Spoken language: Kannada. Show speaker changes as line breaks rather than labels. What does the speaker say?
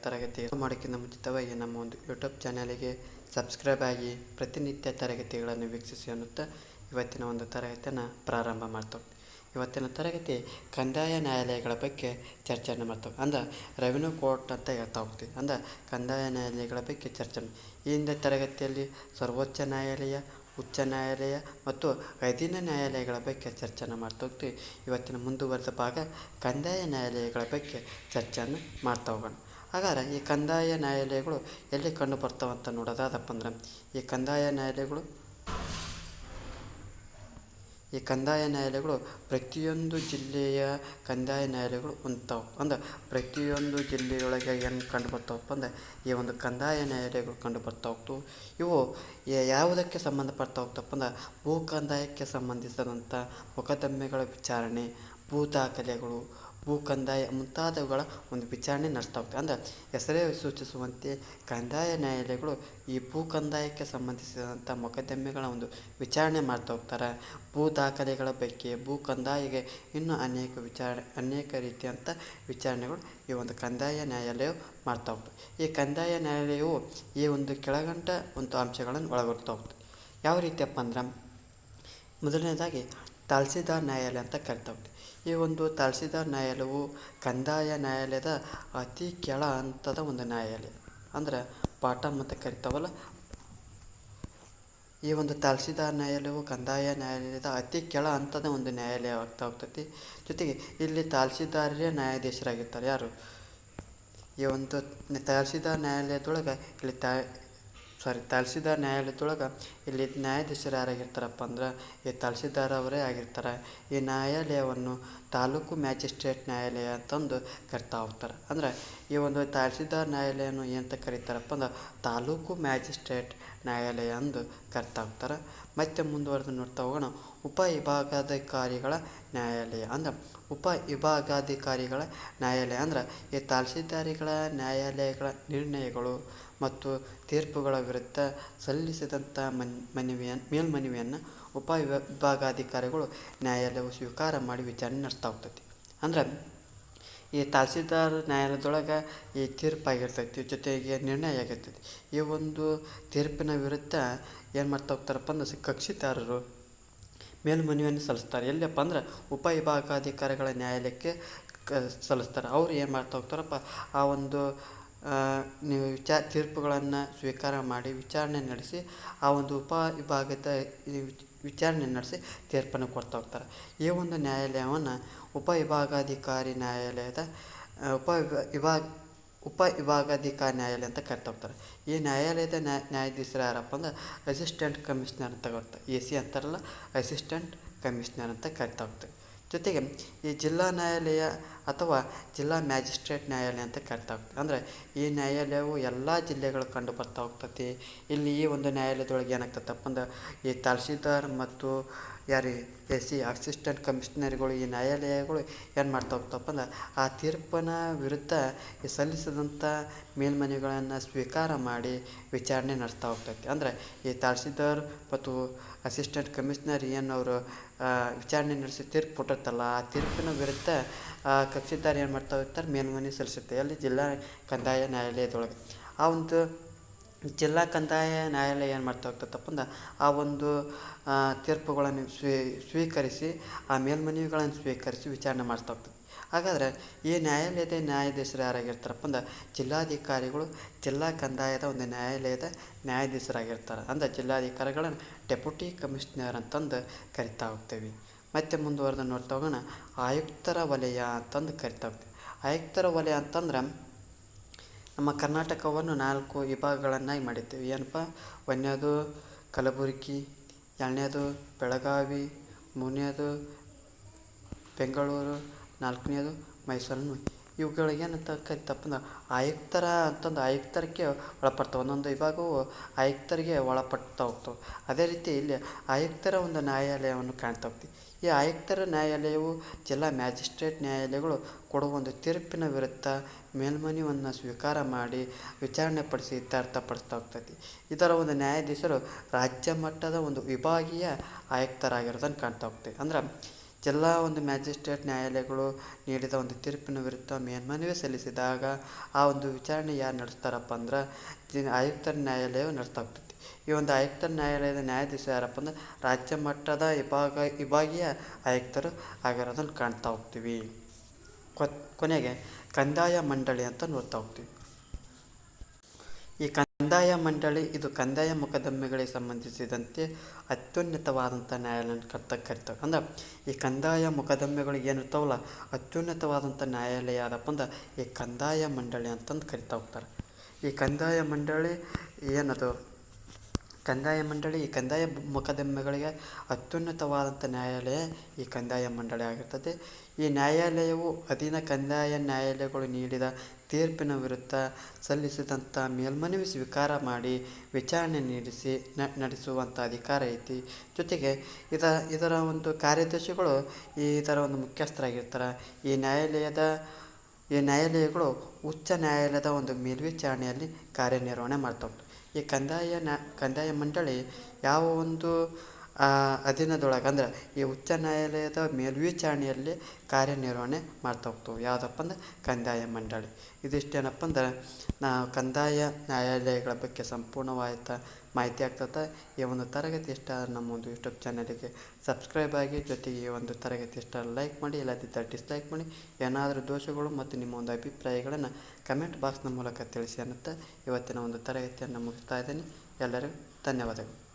ತರಗತಿ ಮಾಡೋಕ್ಕಿಂತ ಮುಂಚಿತವಾಗಿ ನಮ್ಮ ಒಂದು ಯೂಟ್ಯೂಬ್ ಚಾನಲಿಗೆ ಸಬ್ಸ್ಕ್ರೈಬ್ ಆಗಿ ಪ್ರತಿನಿತ್ಯ ತರಗತಿಗಳನ್ನು ವೀಕ್ಷಿಸಿ ಅನ್ನುತ್ತಾ ಇವತ್ತಿನ ಒಂದು ತರಗತಿಯನ್ನು ಪ್ರಾರಂಭ ಮಾಡ್ತೇವೆ. ಇವತ್ತಿನ ತರಗತಿ ಕಂದಾಯ ನ್ಯಾಯಾಲಯಗಳ ಬಗ್ಗೆ ಚರ್ಚೆಯನ್ನು ಮಾಡ್ತೇವೆ. ಅಂದ್ರೆ ರೆವಿನ್ಯೂ ಕೋರ್ಟ್ ಅಂತ ಹೇಳ್ತಾ ಹೋಗ್ತೀವಿ. ಅಂದ್ರೆ ಕಂದಾಯ ನ್ಯಾಯಾಲಯಗಳ ಬಗ್ಗೆ ಚರ್ಚೆ. ಈ ಹಿಂದೆ ತರಗತಿಯಲ್ಲಿ ಸರ್ವೋಚ್ಚ ನ್ಯಾಯಾಲಯ, ಉಚ್ಚ ನ್ಯಾಯಾಲಯ ಮತ್ತು ಅಧೀನ ನ್ಯಾಯಾಲಯಗಳ ಬಗ್ಗೆ ಚರ್ಚೆಯನ್ನು ಮಾಡ್ತಾ ಹೋಗ್ತೀವಿ. ಇವತ್ತಿನ ಮುಂದುವರೆದ ಭಾಗ ಕಂದಾಯ ನ್ಯಾಯಾಲಯಗಳ ಬಗ್ಗೆ ಚರ್ಚೆಯನ್ನು ಮಾಡ್ತಾ ಹೋಗೋಣ. ಹಾಗಾದ್ರೆ ಈ ಕಂದಾಯ ನ್ಯಾಯಾಲಯಗಳು ಎಲ್ಲಿ ಕಂಡು ಬರ್ತಾವಂತ ನೋಡೋದಾದಪ್ಪ ಅಂದ್ರೆ ಈ ಕಂದಾಯ ನ್ಯಾಯಾಲಯಗಳು ಪ್ರತಿಯೊಂದು ಜಿಲ್ಲೆಯ ಕಂದಾಯ ನ್ಯಾಯಾಲಯಗಳು ಹೊಂದ್ತಾವೆ. ಅಂದ್ರೆ ಪ್ರತಿಯೊಂದು ಜಿಲ್ಲೆಯೊಳಗೆ ಏನು ಕಂಡು ಬರ್ತಾವಪ್ಪ ಅಂದ್ರೆ ಈ ಒಂದು ಕಂದಾಯ ನ್ಯಾಯಾಲಯಗಳು ಕಂಡು ಬರ್ತಾ ಹೋಗ್ತವೆ. ಇವು ಯಾವುದಕ್ಕೆ ಸಂಬಂಧಪಡ್ತಾ ಹೋಗ್ತಪ್ಪ ಅಂದ್ರೆ ಭೂ ಕಂದಾಯಕ್ಕೆ ಸಂಬಂಧಿಸಿದಂಥ ಮೊಕದ್ದಮೆಗಳ ವಿಚಾರಣೆ, ಭೂ ದಾಖಲೆಗಳು, ಭೂ ಕಂದಾಯ ಮುಂತಾದವುಗಳ ಒಂದು ವಿಚಾರಣೆ ನಡೆಸ್ತಾ ಹೋಗ್ತವೆ. ಅಂದರೆ ಹೆಸರೇ ಸೂಚಿಸುವಂತೆ ಕಂದಾಯ ನ್ಯಾಯಾಲಯಗಳು ಈ ಭೂ ಕಂದಾಯಕ್ಕೆ ಸಂಬಂಧಿಸಿದಂಥ ಮೊಕದ್ದಮೆಗಳ ಒಂದು ವಿಚಾರಣೆ ಮಾಡ್ತಾ ಹೋಗ್ತಾರೆ. ಭೂ ದಾಖಲೆಗಳ ಬಗ್ಗೆ, ಭೂ ಕಂದಾಯಕ್ಕೆ ಇನ್ನೂ ಅನೇಕ ರೀತಿಯಂಥ ವಿಚಾರಣೆಗಳು ಈ ಒಂದು ಕಂದಾಯ ನ್ಯಾಯಾಲಯವು ಮಾಡ್ತಾ ಹೋಗ್ತವೆ. ಈ ಕಂದಾಯ ನ್ಯಾಯಾಲಯವು ಈ ಒಂದು ಕೆಳಗಂಡ ಒಂದು ಅಂಶಗಳನ್ನು ಒಳಗೊಳ್ತಾ ಹೋಗ್ತದೆ. ಯಾವ ರೀತಿಯಪ್ಪ ಅಂದ್ರೆ ಮೊದಲನೇದಾಗಿ ತಹಸೀಲ್ದಾರ್ ನ್ಯಾಯಾಲಯ ಅಂತ ಕರಿತಾ ಹೋಗ್ತದೆ. ಈ ಒಂದು ತಹಸೀಲ್ದಾರ್ ನ್ಯಾಯಾಲಯವು ಕಂದಾಯ ನ್ಯಾಯಾಲಯದ ಅತಿ ಕೆಳ ಹಂತದ ಒಂದು ನ್ಯಾಯಾಲಯ. ಅಂದ್ರೆ ಬಾಟಮ್ ಅಂತ ಕರಿತಾವಲ್ಲ, ಈ ಒಂದು ತಹಸೀಲ್ದಾರ್ ನ್ಯಾಯಾಲಯವು ಕಂದಾಯ ನ್ಯಾಯಾಲಯದ ಅತಿ ಕೆಳ ಹಂತದ ಒಂದು ನ್ಯಾಯಾಲಯ ಆಗ್ತಾ ಹೋಗ್ತೈತಿ. ಜೊತೆಗೆ ಇಲ್ಲಿ ತಹಸೀಲ್ದಾರರೇ ನ್ಯಾಯಾಧೀಶರಾಗಿರ್ತಾರೆ. ಯಾರು ಈ ಒಂದು ತಹಸೀಲ್ದಾರ್ ನ್ಯಾಯಾಲಯದೊಳಗೆ ತಹಸೀಲ್ದಾರ್ ನ್ಯಾಯಾಲಯದೊಳಗೆ ಇಲ್ಲಿ ನ್ಯಾಯಾಧೀಶರು ಯಾರಾಗಿರ್ತಾರಪ್ಪ ಅಂದ್ರೆ ಈ ತಹಸೀಲ್ದಾರ್ ಅವರೇ ಆಗಿರ್ತಾರೆ. ಈ ನ್ಯಾಯಾಲಯವನ್ನು ತಾಲೂಕು ಮ್ಯಾಜಿಸ್ಟ್ರೇಟ್ ನ್ಯಾಯಾಲಯ ಅಂತಂದು ಕರಿತಾ ಹೋಗ್ತಾರೆ. ಅಂದ್ರೆ ಈ ಒಂದು ತಹಸೀಲ್ದಾರ್ ನ್ಯಾಯಾಲಯವನ್ನು ಏನಂತ ಕರೀತಾರಪ್ಪ ಅಂದ್ರೆ ತಾಲೂಕು ಮ್ಯಾಜಿಸ್ಟ್ರೇಟ್ ನ್ಯಾಯಾಲಯ ಅಂದು ಕರಿತಾ ಹೋಗ್ತಾರೆ. ಮತ್ತೆ ಮುಂದುವರೆದು ನೋಡ್ತಾ ಹೋಗೋಣ. ಉಪವಿಭಾಗಾಧಿಕಾರಿಗಳ ನ್ಯಾಯಾಲಯ. ಅಂದ್ರೆ ಉಪವಿಭಾಗಾಧಿಕಾರಿಗಳ ನ್ಯಾಯಾಲಯ ಅಂದ್ರೆ ಈ ತಹಸೀಲ್ದಾರಿಗಳ ನ್ಯಾಯಾಲಯಗಳ ನಿರ್ಣಯಗಳು ಮತ್ತು ತೀರ್ಪುಗಳ ವಿರುದ್ಧ ಸಲ್ಲಿಸಿದಂಥ ಮೇಲ್ಮನವಿಯನ್ನು ಉಪವಿಭಾಗಾಧಿಕಾರಿಗಳು ನ್ಯಾಯಾಲಯವು ಸ್ವೀಕಾರ ಮಾಡಿ ವಿಚಾರಣೆ ನಡೆಸ್ತಾ ಹೋಗ್ತೈತಿ. ಅಂದ್ರೆ ಈ ತಹಸೀಲ್ದಾರ್ ನ್ಯಾಯಾಲಯದೊಳಗೆ ಈ ತೀರ್ಪಾಗಿರ್ತೈತಿ, ಜೊತೆಗೆ ನಿರ್ಣಯ ಆಗಿರ್ತೈತಿ. ಈ ಒಂದು ತೀರ್ಪಿನ ವಿರುದ್ಧ ಏನು ಮಾಡ್ತಾ ಹೋಗ್ತಾರಪ್ಪ ಅಂದ್ರೆ ಕಕ್ಷಿದಾರರು ಮೇಲ್ಮನವಿಯನ್ನು ಸಲ್ಲಿಸ್ತಾರೆ. ಎಲ್ಲಪ್ಪ ಅಂದ್ರೆ ಉಪವಿಭಾಗಾಧಿಕಾರಿಗಳ ನ್ಯಾಯಾಲಯಕ್ಕೆ ಸಲ್ಲಿಸ್ತಾರೆ. ಅವರು ಏನು ಮಾಡ್ತಾ ಹೋಗ್ತಾರಪ್ಪ ಆ ಒಂದು ತೀರ್ಪುಗಳನ್ನು ಸ್ವೀಕಾರ ಮಾಡಿ ವಿಚಾರಣೆ ನಡೆಸಿ ಆ ಒಂದು ಉಪವಿಭಾಗದ ವಿಚಾರಣೆ ನಡೆಸಿ ತೀರ್ಪನ್ನು ಕೊಡ್ತಾ ಹೋಗ್ತಾರೆ. ಈ ಒಂದು ನ್ಯಾಯಾಲಯವನ್ನು ಉಪವಿಭಾಗಾಧಿಕಾರಿ ನ್ಯಾಯಾಲಯದ ಉಪವಿಭಾಗಾಧಿಕಾರಿ ನ್ಯಾಯಾಲಯ ಅಂತ ಕರಿತಾ ಹೋಗ್ತಾರೆ. ಈ ನ್ಯಾಯಾಲಯದ ನ್ಯಾಯಾಧೀಶರು ಯಾರಪ್ಪ ಅಂದ್ರೆ ಅಸಿಸ್ಟೆಂಟ್ ಕಮಿಷನರ್ ಅಂತ ಬರ್ತಾರೆ. AC ಅಂತಾರಲ್ಲ, ಅಸಿಸ್ಟೆಂಟ್ ಕಮಿಷನರ್ ಅಂತ ಕರಿತಾ ಹೋಗ್ತಾರೆ. ಜೊತೆಗೆ ಈ ಜಿಲ್ಲಾ ನ್ಯಾಯಾಲಯ ಅಥವಾ ಜಿಲ್ಲಾ ಮ್ಯಾಜಿಸ್ಟ್ರೇಟ್ ನ್ಯಾಯಾಲಯ ಅಂತ ಕರಿತಾ ಹೋಗ್ತದೆ. ಅಂದರೆ ಈ ನ್ಯಾಯಾಲಯವು ಎಲ್ಲ ಜಿಲ್ಲೆಗಳು ಕಂಡು ಬರ್ತಾ ಹೋಗ್ತತಿ. ಇಲ್ಲಿ ಈ ಒಂದು ನ್ಯಾಯಾಲಯದೊಳಗೆ ಏನಾಗ್ತದಪ್ಪ ಅಂದ್ರೆ ಈ ತಹಸೀಲ್ದಾರ್ ಮತ್ತು AC ಅಸಿಸ್ಟೆಂಟ್ ಕಮಿಷನರ್ಗಳು ಈ ನ್ಯಾಯಾಲಯಗಳು ಏನು ಮಾಡ್ತಾ ಹೋಗ್ತಪ್ಪ ಅಂದ್ರೆ ಆ ತೀರ್ಪಿನ ವಿರುದ್ಧ ಸಲ್ಲಿಸಿದಂಥ ಮೇಲ್ಮನವಿಗಳನ್ನು ಸ್ವೀಕಾರ ಮಾಡಿ ವಿಚಾರಣೆ ನಡೆಸ್ತಾ ಹೋಗ್ತೈತಿ. ಅಂದರೆ ಈ ತಹಸೀಲ್ದಾರ್ ಮತ್ತು ಅಸಿಸ್ಟೆಂಟ್ ಕಮಿಷನರ್ ಏನವರು ವಿಚಾರಣೆ ನಡೆಸಿ ತೀರ್ಪು ಕೊಟ್ಟಿರ್ತಲ್ಲ, ಆ ತೀರ್ಪಿನ ವಿರುದ್ಧ ಕಕ್ಷಿದಾರ ಏನು ಮಾಡ್ತಾ ಹೋಗ್ತಾರೆ, ಮೇಲ್ಮನವಿ ಸಲ್ಲಿಸುತ್ತೆ ಅಲ್ಲಿ ಜಿಲ್ಲಾ ಕಂದಾಯ ನ್ಯಾಯಾಲಯದೊಳಗೆ. ಆ ಒಂದು ಜಿಲ್ಲಾ ಕಂದಾಯ ನ್ಯಾಯಾಲಯ ಏನು ಮಾಡ್ತಾ ಹೋಗ್ತದಪ್ಪ ಅಂದ್ರೆ ಆ ಒಂದು ತೀರ್ಪುಗಳನ್ನು ಸ್ವೀಕರಿಸಿ ಆ ಮೇಲ್ಮನವಿಗಳನ್ನು ಸ್ವೀಕರಿಸಿ ವಿಚಾರಣೆ ಮಾಡಿಸ್ತಾ ಹೋಗ್ತದೆ. ಹಾಗಾದರೆ ಈ ನ್ಯಾಯಾಲಯದ ನ್ಯಾಯಾಧೀಶರು ಯಾರಾಗಿರ್ತಾರಪ್ಪ ಅಂದ್ರೆ ಜಿಲ್ಲಾಧಿಕಾರಿಗಳು ಜಿಲ್ಲಾ ಕಂದಾಯದ ಒಂದು ನ್ಯಾಯಾಲಯದ ನ್ಯಾಯಾಧೀಶರಾಗಿರ್ತಾರೆ. ಅಂದರೆ ಜಿಲ್ಲಾಧಿಕಾರಿಗಳನ್ನು ಡೆಪ್ಯೂಟಿ ಕಮಿಷನರ್ ಅಂತಂದು ಕರಿತಾ ಹೋಗ್ತೇವೆ. ಮತ್ತೆ ಮುಂದುವರೆದು ನೋಡ್ತಾ ಹೋಗೋಣ. ಆಯುಕ್ತರ ವಲಯ ಅಂತಂದು ಕರಿತಾ ಹೋಗ್ತೀವಿ. ಆಯುಕ್ತರ ವಲಯ ಅಂತಂದ್ರೆ ನಮ್ಮ ಕರ್ನಾಟಕವನ್ನು 4 ವಿಭಾಗಗಳನ್ನಾಗಿ ಮಾಡಿದ್ದೇವೆ. ಏನಪ್ಪ, 1ನೇದು ಕಲಬುರಗಿ, 2ನೇದು ಬೆಳಗಾವಿ, 3ನೇದು ಬೆಂಗಳೂರು, 4ನೇದು ಮೈಸೂರು. ಇವುಗಳಿಗೆ ಏನಂತ ಕರಿತಪ್ಪ ಅಂದ್ರೆ ಆಯುಕ್ತರ ಅಂತಂದು ಆಯುಕ್ತರಿಗೆ ಒಳಪಡ್ತಾವೆ. ಒಂದೊಂದು ವಿಭಾಗವು ಆಯುಕ್ತರಿಗೆ ಒಳಪಡ್ತಾ ಹೋಗ್ತವೆ. ಅದೇ ರೀತಿ ಇಲ್ಲಿ ಆಯುಕ್ತರ ಒಂದು ನ್ಯಾಯಾಲಯವನ್ನು ಕಾಣ್ತಾ ಹೋಗ್ತೀವಿ. ಈ ಆಯುಕ್ತರ ನ್ಯಾಯಾಲಯವು ಜಿಲ್ಲಾ ಮ್ಯಾಜಿಸ್ಟ್ರೇಟ್ ನ್ಯಾಯಾಲಯಗಳು ಕೊಡುವ ಒಂದು ತೀರ್ಪಿನ ವಿರುದ್ಧ ಮೇಲ್ಮನವಿಯನ್ನು ಸ್ವೀಕಾರ ಮಾಡಿ ವಿಚಾರಣೆ ಪಡಿಸಿ ಇತ್ಯರ್ಥಪಡಿಸ್ತಾ ಹೋಗ್ತೈತಿ. ಇದರ ಒಂದು ನ್ಯಾಯಾಧೀಶರು ರಾಜ್ಯ ಮಟ್ಟದ ಒಂದು ವಿಭಾಗೀಯ ಆಯುಕ್ತರಾಗಿರೋದನ್ನು ಕಾಣ್ತಾ ಹೋಗ್ತೀವಿ. ಅಂದ್ರೆ ಜಿಲ್ಲಾ ಒಂದು ಮ್ಯಾಜಿಸ್ಟ್ರೇಟ್ ನ್ಯಾಯಾಲಯಗಳು ನೀಡಿದ ಒಂದು ತೀರ್ಪಿನ ವಿರುದ್ಧ ಮೇಲ್ಮನವಿ ಸಲ್ಲಿಸಿದಾಗ ಆ ಒಂದು ವಿಚಾರಣೆ ಯಾರು ನಡೆಸ್ತಾರಪ್ಪ ಅಂದ್ರೆ ಆಯುಕ್ತರ ನ್ಯಾಯಾಲಯವು ನಡೆಸ್ತಾ ಹೋಗ್ತೈತಿ. ಈ ಒಂದು ಆಯುಕ್ತರ ನ್ಯಾಯಾಲಯದ ನ್ಯಾಯಾಧೀಶ ಯಾರಪ್ಪ ಅಂದ್ರೆ ರಾಜ್ಯ ಮಟ್ಟದ ವಿಭಾಗೀಯ ಆಯುಕ್ತರು ಆಗಿರೋದನ್ನು ಕಾಣ್ತಾ ಹೋಗ್ತೀವಿ. ಕೊನೆಗೆ ಕಂದಾಯ ಮಂಡಳಿ ಅಂತ ನೋಡ್ತಾ ಹೋಗ್ತೀವಿ. ಈ ಕಂದಾಯ ಮಂಡಳಿ ಇದು ಕಂದಾಯ ಮೊಕದ್ದಮೆಗಳಿಗೆ ಸಂಬಂಧಿಸಿದಂತೆ ಅತ್ಯುನ್ನತವಾದಂಥ ನ್ಯಾಯಾಲಯ ಕರಿತಾರೆ. ಅಂದ್ರೆ ಈ ಕಂದಾಯ ಮೊಕದ್ದಮೆಗಳಿಗೆ ಏನಿರ್ತಾವಲ್ಲ ಅತ್ಯುನ್ನತವಾದಂಥ ನ್ಯಾಯಾಲಯ ಯಾವ್ದಪ್ಪ ಅಂದ್ರೆ ಈ ಕಂದಾಯ ಮಂಡಳಿ ಅಂತಂದು ಕರಿತಾ ಹೋಗ್ತಾರೆ. ಈ ಕಂದಾಯ ಮಂಡಳಿ ಏನದು ಈ ಕಂದಾಯ ಮೊಕದ್ದಮೆಗಳಿಗೆ ಅತ್ಯುನ್ನತವಾದಂಥ ನ್ಯಾಯಾಲಯ ಈ ಕಂದಾಯ ಮಂಡಳಿ ಆಗಿರ್ತದೆ. ಈ ನ್ಯಾಯಾಲಯವು ಅಧೀನ ಕಂದಾಯ ನ್ಯಾಯಾಲಯಗಳು ನೀಡಿದ ತೀರ್ಪಿನ ವಿರುದ್ಧ ಸಲ್ಲಿಸಿದಂಥ ಮೇಲ್ಮನವಿ ಸ್ವೀಕಾರ ಮಾಡಿ ವಿಚಾರಣೆ ನಡೆಸುವಂಥ ಅಧಿಕಾರ ಐತಿ. ಜೊತೆಗೆ ಇದರ ಒಂದು ಕಾರ್ಯದರ್ಶಿಗಳು ಇದರ ಒಂದು ಮುಖ್ಯಸ್ಥರಾಗಿರ್ತಾರೆ. ಈ ನ್ಯಾಯಾಲಯಗಳು ಉಚ್ಚ ನ್ಯಾಯಾಲಯದ ಒಂದು ಮೇಲ್ವಿಚಾರಣೆಯಲ್ಲಿ ಕಾರ್ಯನಿರ್ವಹಣೆ ಮಾಡ್ತಾ ಹೋಗ್ತವೆ. ಈ ಕಂದಾಯ ಮಂಡಳಿ ಯಾವ ಒಂದು ಅಧೀನದೊಳಗೆ ಅಂದ್ರೆ ಈ ಉಚ್ಚ ನ್ಯಾಯಾಲಯದ ಮೇಲ್ವಿಚಾರಣೆಯಲ್ಲಿ ಕಾರ್ಯನಿರ್ವಹಣೆ ಮಾಡ್ತಾ ಹೋಗ್ತವೆ. ಯಾವುದಪ್ಪ ಅಂದ್ರೆ ಕಂದಾಯ ಮಂಡಳಿ. ಇದಿಷ್ಟೇನಪ್ಪ ಅಂದ್ರೆ ನಾವು ಕಂದಾಯ ನ್ಯಾಯಾಲಯಗಳ ಬಗ್ಗೆ ಸಂಪೂರ್ಣವಾದ ಮಾಹಿತಿ ಆಗ್ತದೆ. ಈ ಒಂದು ತರಗತಿ ಇಷ್ಟ ನಮ್ಮ ಒಂದು ಯೂಟ್ಯೂಬ್ ಚಾನಲಿಗೆ ಸಬ್ಸ್ಕ್ರೈಬ್ ಆಗಿ, ಜೊತೆಗೆ ಈ ಒಂದು ತರಗತಿ ಇಷ್ಟ ಲೈಕ್ ಮಾಡಿ, ಇಲ್ಲದಿದ್ದರೆ ಡಿಸ್ಲೈಕ್ ಮಾಡಿ. ಏನಾದರೂ ದೋಷಗಳು ಮತ್ತು ನಿಮ್ಮ ಒಂದು ಅಭಿಪ್ರಾಯಗಳನ್ನು ಕಮೆಂಟ್ ಬಾಕ್ಸ್ನ ಮೂಲಕ ತಿಳಿಸಿ ಅನ್ನುತ್ತಾ ಇವತ್ತಿನ ಒಂದು ತರಗತಿಯನ್ನು ಮುಗಿಸ್ತಾ ಇದ್ದೀನಿ. ಎಲ್ಲರಿಗೂ ಧನ್ಯವಾದಗಳು.